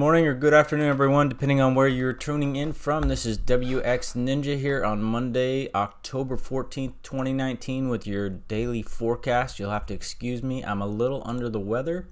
morning or good afternoon, everyone, depending on where you're tuning in from. This is WX Ninja here on Monday, October 14th, 2019, with your daily forecast. You'll have to excuse me. I'm a little under the weather,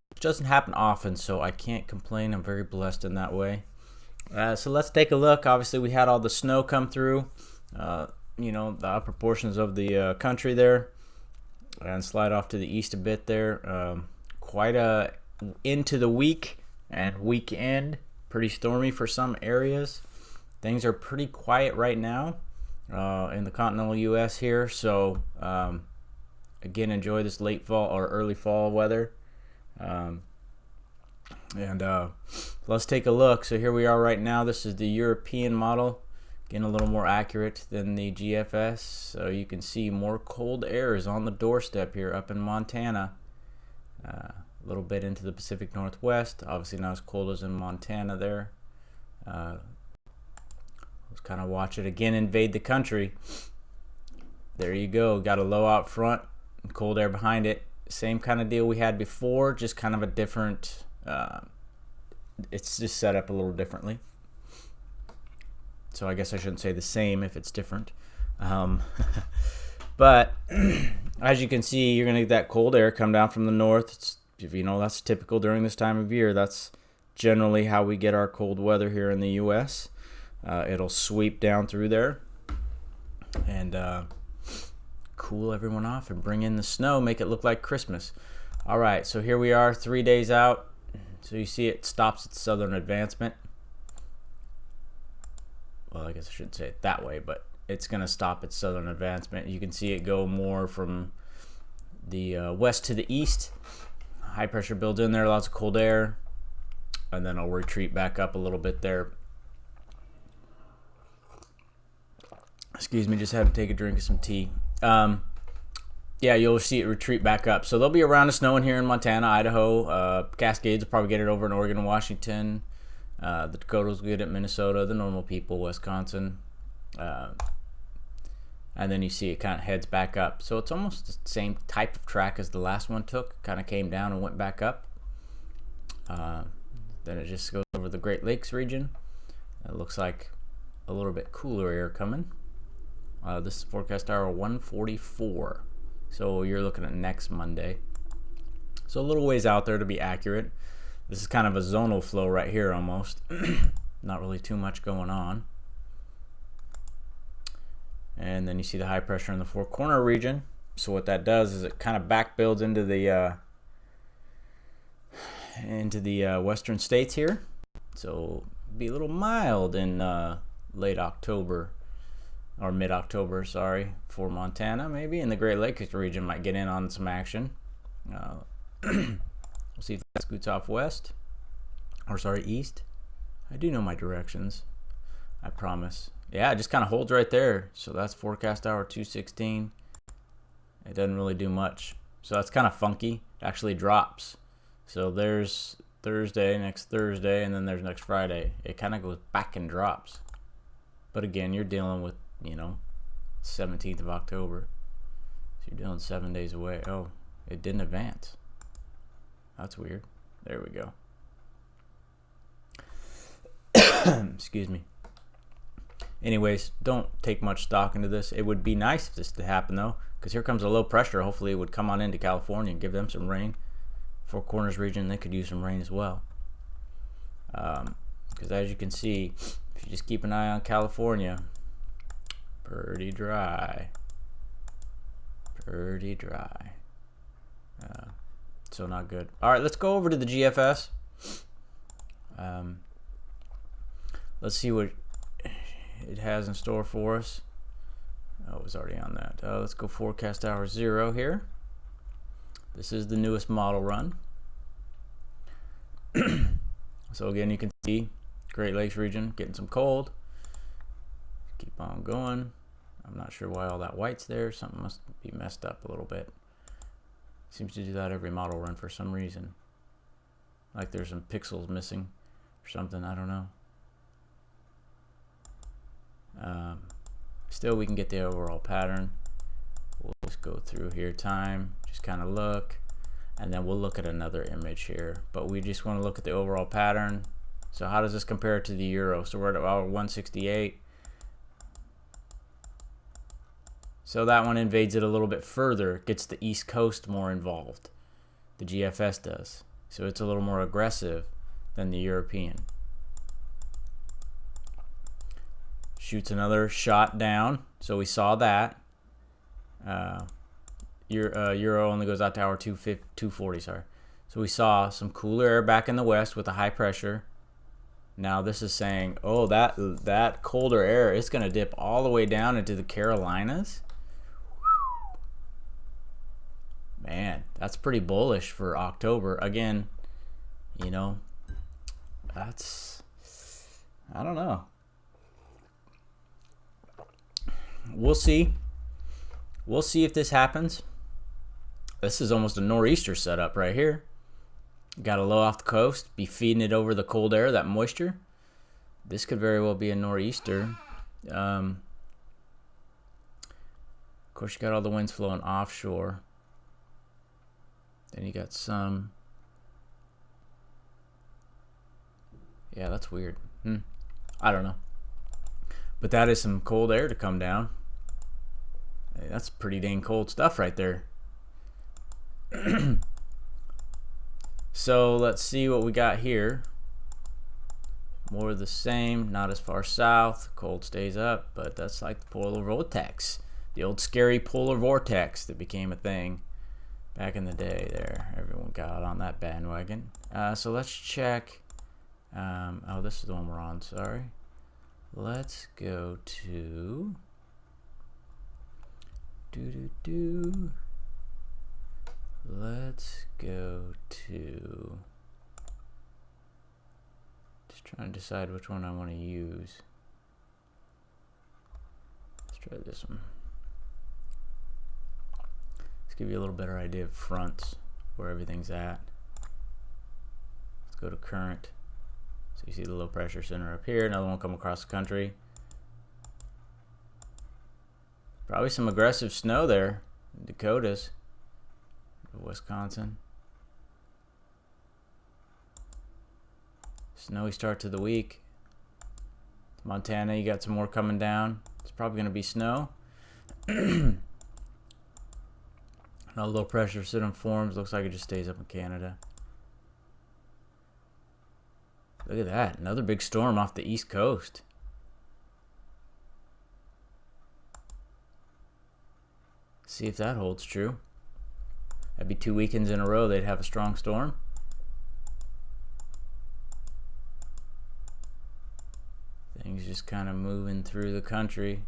which doesn't happen often, so I can't complain. I'm very blessed in that way. So let's take a look. Obviously, we had all the snow come through, the upper portions of the country there, and slide off to the east a bit there. Quite a into the week and weekend, pretty stormy for some areas. Things are pretty quiet right now in the continental U.S. here. So again, enjoy this late fall or early fall weather. Let's take a look. So here we are right now. This is the European model, getting a little more accurate than the GFS. So you can see more cold air is on the doorstep here up in Montana. A little bit into the Pacific Northwest. Obviously not as cold as in Montana there. Let's kind of watch it again invade the country. There you go. Got a low out front, cold air behind it. Same kind of deal we had before, just kind of a different, it's just set up a little differently. So I guess I shouldn't say the same if it's different. But as you can see, you're going to get that cold air come down from the north. That's typical during this time of year. That's generally how we get our cold weather here in the U.S. It'll sweep down through there and cool everyone off and bring in the snow, make it look like Christmas. All right, so here we are 3 days out. So you see it stops its southern advancement. Well, I guess I shouldn't say it that way, but it's going to stop its southern advancement. You can see it go more from the west to the east. High pressure builds in there, lots of cold air, and then it'll retreat back up a little bit there. Excuse me, just had to take a drink of some tea. You'll see it retreat back up. So there'll be a round of snow in here in Montana, Idaho. Cascades will probably get it over in Oregon and Washington. The Dakotas will get it, Minnesota, the normal people, Wisconsin. And then you see it kind of heads back up. So it's almost the same type of track as the last one took. Kind of came down and went back up. Then it just goes over the Great Lakes region. It looks like a little bit cooler air coming. This is forecast hour 144. So you're looking at next Monday. So a little ways out there to be accurate. This is kind of a zonal flow right here almost. Not really too much going on. And then you see the high pressure in the Four Corner region. So what that does is it kind of back builds into the western states here. So be a little mild in late October or mid-October, for Montana maybe. And the Great Lakes region might get in on some action. We'll see if that scoots off east. I do know my directions, I promise. Yeah, it just kind of holds right there. So that's forecast hour 216. It doesn't really do much. So that's kind of funky. It actually drops. So there's next Thursday, and then there's next Friday. It kind of goes back and drops. But again, you're dealing with, 17th of October. So you're dealing 7 days away. Oh, it didn't advance. That's weird. There we go. Excuse me. Anyways, don't take much stock into this. It would be nice if this to happen, though, because here comes a low pressure. Hopefully it would come on into California and give them some rain. Four Corners region, they could use some rain as well. Because as you can see, if you just keep an eye on California, pretty dry. So not good. All right, let's go over to the GFS. Let's see what it has in store for us. Oh, it was already on that. Let's go forecast hour 0 here. This is the newest model run. So again, you can see Great Lakes region getting some cold. Keep on going. I'm not sure why all that white's there. Something must be messed up a little bit. Seems to do that every model run for some reason. Like there's some pixels missing or something. I don't know. Still, we can get the overall pattern. We'll just go through here, time, just kind of look. and then we'll look at another image here. But we just want to look at the overall pattern. So how does this compare to the euro? So we're at about 168. So that one invades it a little bit further, gets the East Coast more involved. The GFS does. So it's a little more aggressive than the European. Shoots another shot down. So we saw that. Euro only goes out to hour 240, sorry. So we saw some cooler air back in the west with a high pressure. Now this is saying, oh, that colder air is going to dip all the way down into the Carolinas. Man, that's pretty bullish for October. Again, you know, that's, I don't know. We'll see. We'll see if this happens. This is almost a nor'easter setup right here. Got a low off the coast, be feeding it over the cold air, that moisture. This could very well be a nor'easter. Of course, you got all the winds flowing offshore. Then you got some. Yeah, that's weird. I don't know. But that is some cold air to come down. Hey, that's pretty dang cold stuff right there. So let's see what we got here. More of the same, not as far south. Cold stays up, but that's like the polar vortex. The old scary polar vortex that became a thing back in the day there. Everyone got on that bandwagon. So let's check. Oh, this is the one we're on, sorry. Let's go to let's go to, just trying to decide which one I want to use. Let's try this one. Let's give you a little better idea of fronts, where everything's at. Let's go to current. So you see the low pressure center up here, another one come across the country. Probably some aggressive snow there in Dakotas, Wisconsin. Snowy start to the week. Montana, you got some more coming down. It's probably going to be snow. Now low pressure system forms. Looks like it just stays up in Canada. Look at that. Another big storm off the East Coast. See if that holds true. That'd be 2 weekends in a row they'd have a strong storm. Things just kind of moving through the country.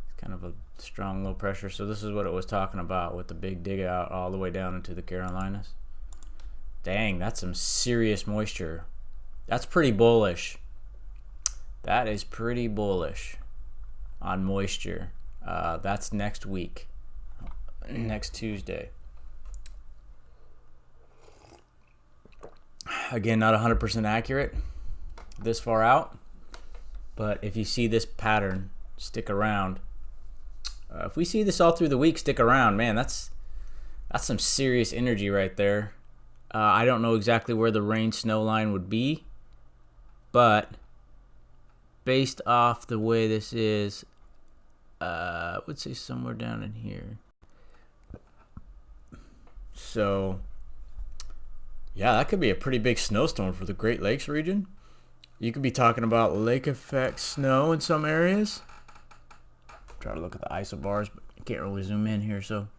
It's kind of a strong low pressure. So this is what it was talking about with the big dig out all the way down into the Carolinas. Dang, that's some serious moisture. That's pretty bullish. That is pretty bullish on moisture. That's next week, next Tuesday. Again, not 100% accurate this far out, but if you see this pattern, stick around. If we see this all through the week, stick around, man. That's some serious energy right there. I don't know exactly where the rain snow line would be, but based off the way this is, I would say somewhere down in here. So, yeah, that could be a pretty big snowstorm for the Great Lakes region. You could be talking about lake effect snow in some areas. Try to look at the isobars, but you can't really zoom in here. So,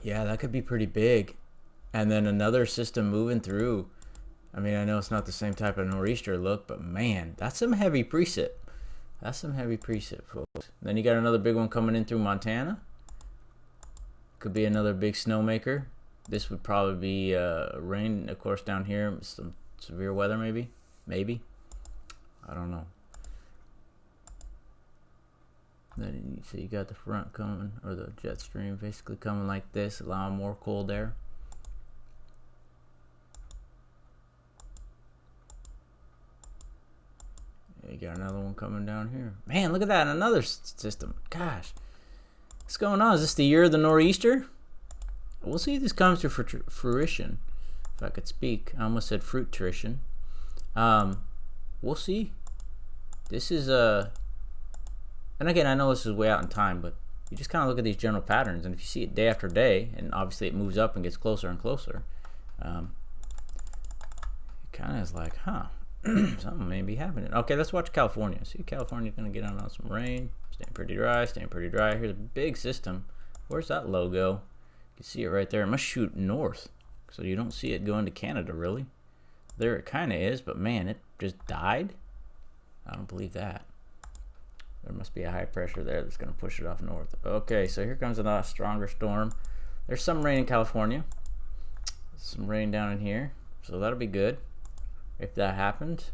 yeah, that could be pretty big. And then another system moving through. I mean, I know it's not the same type of nor'easter look, but man, that's some heavy precip. That's some heavy precip, folks. Then you got another big one coming in through Montana. Could be another big snowmaker. This would probably be rain, of course, down here. Some severe weather, maybe. Maybe. I don't know. Then so you got the front coming, or the jet stream basically coming like this, allowing more cold air. You got another one coming down here. Man, look at that, another system. Gosh, What's going on? Is this the year of the nor'easter? We'll see if this comes to fruition. If I could speak. I almost said fruition. We'll see. This is and again, I know this is way out in time, but you just kind of look at these general patterns, and if you see it day after day, and obviously it moves up and gets closer and closer, it kind of is like, huh, something may be happening. Okay, let's watch California. See, California's going to get on some rain. Staying pretty dry, staying pretty dry. Here's a big system. Where's that logo? You can see it right there. It must shoot north, so you don't see it going to Canada, really. There it kind of is, but man, it just died. I don't believe that. There must be a high pressure there that's going to push it off north. Okay, so here comes a stronger storm. There's some rain in California. Some rain down in here. So that'll be good if that happens,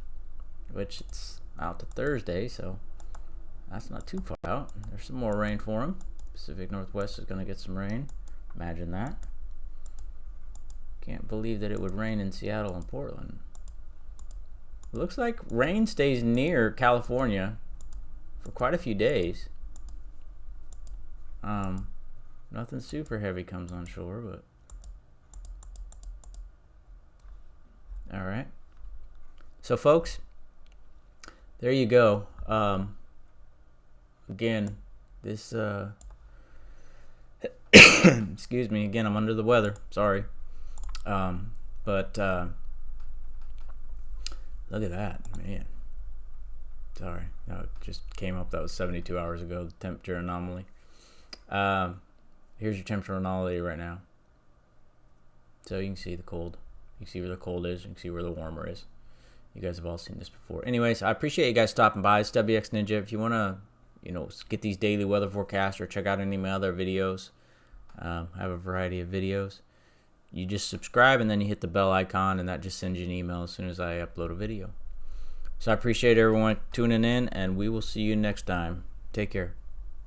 which it's out to Thursday, so that's not too far out. There's some more rain for them. Pacific Northwest is going to get some rain. Imagine that. Can't believe that it would rain in Seattle and Portland. It looks like rain stays near California for quite a few days. Nothing super heavy comes on shore, but all right. So folks, there you go. Again, this excuse me, again, I'm under the weather, sorry. But look at that, man. Sorry, no, it just came up. That was 72 hours ago, the temperature anomaly. Here's your temperature anomaly right now. So you can see the cold. You can see where the cold is. You can see where the warmer is. You guys have all seen this before. Anyways, I appreciate you guys stopping by. It's WX Ninja. If you want to, get these daily weather forecasts or check out any of my other videos, I have a variety of videos. You just subscribe and then you hit the bell icon, and that just sends you an email as soon as I upload a video. So I appreciate everyone tuning in, and we will see you next time. Take care.